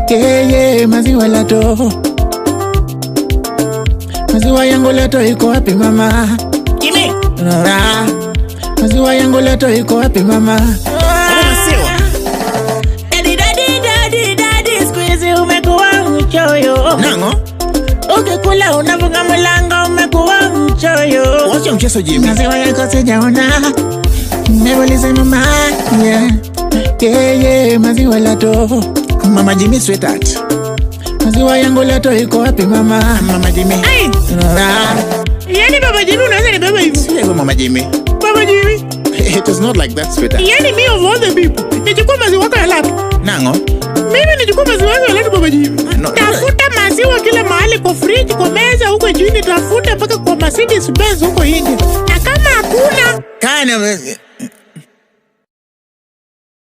Yeah, maziwa lato. Maziwa yangu lato iko wapi mama? Jimmy. Maziwa yangu lato iko wapi mama? Daddy, squeeze umekuwa mchoyo. Nango? Ukikula unafunga mlango umekuwa mchoyo. Wacha mchezo Jimmy. Maziwa yako sijaona. Nimeuliza mama. Yeah, maziwa lato. Mama Jimmy sweetheart. Maziwa yangu lato iko wapi mama? Mama Jimmy. Yani Baba Jimmy unaweza nibeba hivi? Sio Mama Jimmy. Baba Jimmy. It is not like that sweetheart. Yani me of all the people. Nichukua maziwa yako ya lato. Nango? Mimi nichukua maziwa yako ya lato Baba Jimmy. No, tafuta maziwa kila mahali kwa fridge, kwa meza huko chini, tafuta mpaka kwa Mercedes Benz huko nje. Na kama hakuna Kana